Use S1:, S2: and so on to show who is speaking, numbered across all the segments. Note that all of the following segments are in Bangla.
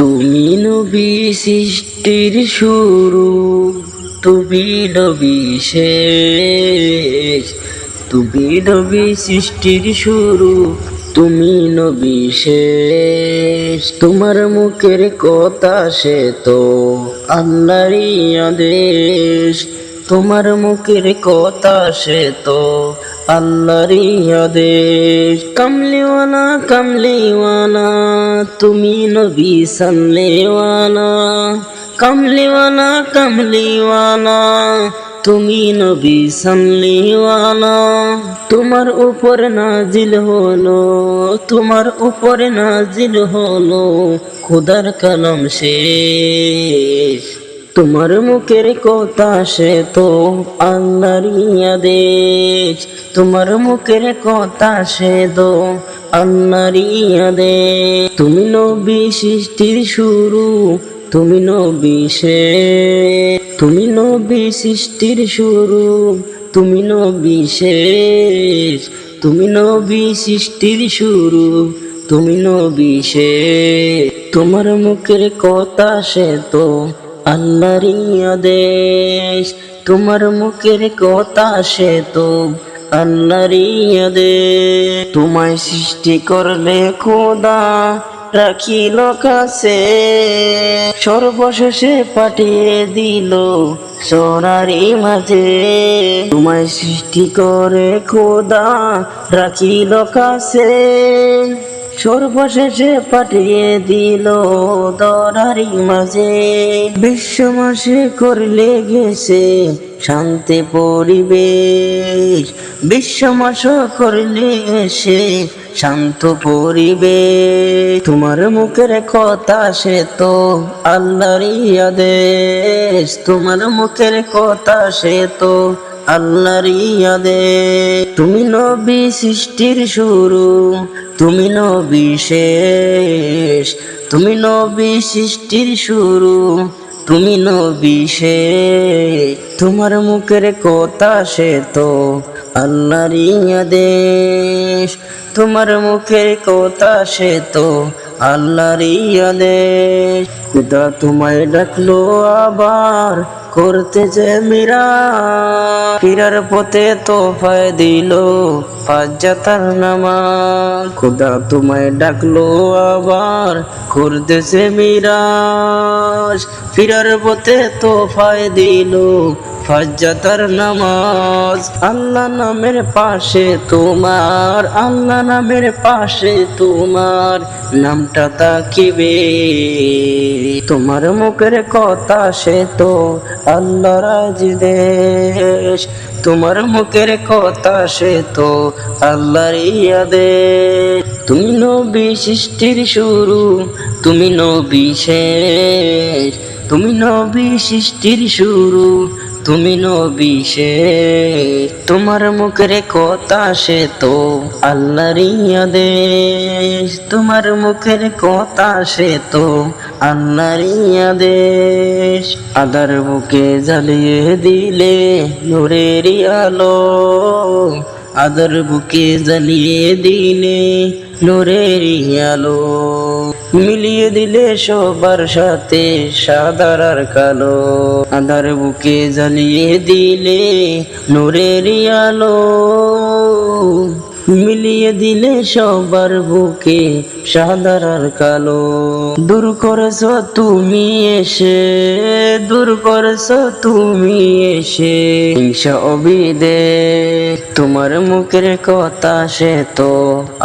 S1: তুমি নবী সৃষ্টির শুরু, তুমি নবী শেষ। তুমি নবী সৃষ্টির শুরু, তুমি নবী শেষ। তোমার মুখের কথা সে তো আল্লাহরই আদেশ। তোমার মুখের কথা সে তো আল্লাহরই আদেশ। কামলিওয়ালা কামলিওয়ালা তুমি নবী সাল্লেওয়ালা। কামলিওয়ালা কামলিওয়ালা তুমি নবী সাল্লেওয়ালা। তোমার উপর নাজিল হলো, তোমার উপর নাজিল হলো খোদার কালাম শেষ। তোমার মুখের কথা সে তো আল্লাহরই আদেশ। তোমার মুখের কথা সে তো আল্লাহরই আদেশ। তুমি নবী সৃষ্টির শুরু, তুমি নবী শেষ। তুমি নবী সৃষ্টির শুরু, তুমি নবী শেষ। তুমি নবী সৃষ্টির শুরু, তুমি নবী শেষ। তোমার মুখের কথা সে তো আল্লাহরই আদেশ। তোমার মুখের কথা সে তো আল্লাহরই আদেশ। তোমায় সৃষ্টি করলে খোদা রাখিল কাছে, সর্বশেষে পাঠিয়ে দিল সোনারি মাঝে। তোমায় সৃষ্টি করে খোদা রাখিল কাছে, সর্বশেষে পাঠিয়ে দিল দরারি মাঝে। বিশ্ব মাসে করলে গেছে শান্তি পরিবেশ। বিশ্ব মাস করলে এসে শান্ত পরিবেশ। তোমার মুখের কথা সে তো আল্লাহরই আদেশ। তোমার মুখের কথা সে তো আল্লাহরই আদেশ। তুমি নবী সৃষ্টির শুরু, তুমি নবী শেষ। তুমি নবী সৃষ্টির শুরু, তুমি নবী শেষ। তোমার মুখের কথা সে তো আল্লাহরই আদেশ। তোমার মুখের কথা সে তো আল্লাহরই আদেশ। খোদা তোমায় ডাকলো আবার করতে যে মীরা, ফিরার পথে তোফায় দিল ফাজ্জাতার নামাজ। খোদা তোমায় ডাকলো আবার করতেছে মিরাজ, ফিরার পথে তোফায় দিল ফাজ্জাতার নামাজ। আল্লাহ নামের পাশে তোমার, আল্লাহ নামের পাশে তোমার নামটা তাকিবে। তোমার মুখের কথা সে তো আল্লাহর আদেশ। তোমার মুখের কথা সে তো আল্লাহরই আদেশ। তুমি নবী সৃষ্টির শুরু, তুমি নবী শেষ। তুমি নবী সৃষ্টির শুরু, তুমি নবী শেষ। তোমার মুখের কথা সে তো আল্লাহরই আদেশ। তোমার মুখের কথা সে তো আল্লাহরই আদেশ। আদার বুকে জ্বালিয়ে দিলে নূরের আলো, আদার বুকে জ্বালিয়ে দিলে নূরের আলো। মিলিয়ে দিলে সবার সাথে সাদার আর কালো। আধার বুকে জ্বালিয়ে দিলে নূরের আলো, মিলিয়ে দিলে সবার বুকে সাদার আর কালো। দূর করেছ তুমি এসে, দূর করেছ তুমি এসে হিংসা অবিদেশ। তোমার মুখের কথা সে তো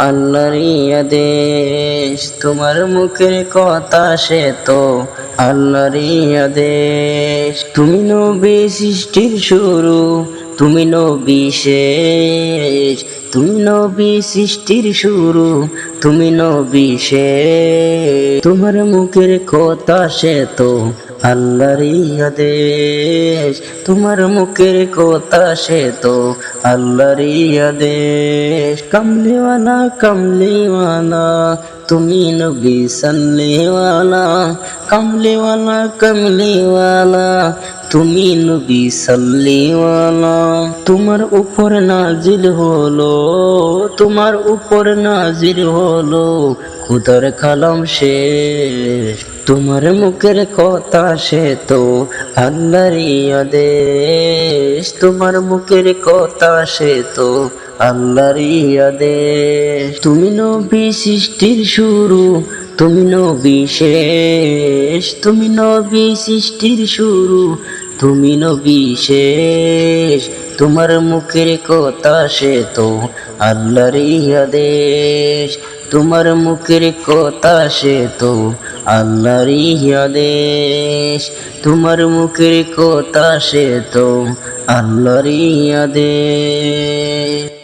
S1: আল্লাহরই আদেশ। তোমার মুখের কথা সে তো আল্লাহরই আদেশ। তুমি নবী সৃষ্টির শুরু, তুমি নবী শেষ। তুমি নবী সৃষ্টির শুরু, তুমি নবী শেষ। তোমার মুখের কথা সে তো আল্লাহরই আদেশ। তোমার মুখের কথা সে তো আল্লাহরই আদেশ। কামলিওয়ালা কামলিওয়ালা তুমি নবী সাল্লেওয়ালা। কামলিওয়ালা কামলিওয়ালা তুমি নবী সাল্লেওয়ালা। তোমার উপর নাজিল হলো, তোমার উপর নাজিল হলো খোদার কালাম শেষ। তোমার মুখের কথা সে তো আল্লাহর আদেশ, তোমার মুখের কথা সে তো আল্লাহর আদেশ। তুমি নবী সৃষ্টির শুরু, তুমি নবী শেষ, তুমি নবী সৃষ্টির শুরু, তুমি নবী শেষ। তোমার মুখের কথা সে তো আল্লাহর আদেশ, তোমার মুখের কথা সে তো আল্লাহর আদেশ, তোমার মুখের কথা সে তো আল্লাহর আদেশ।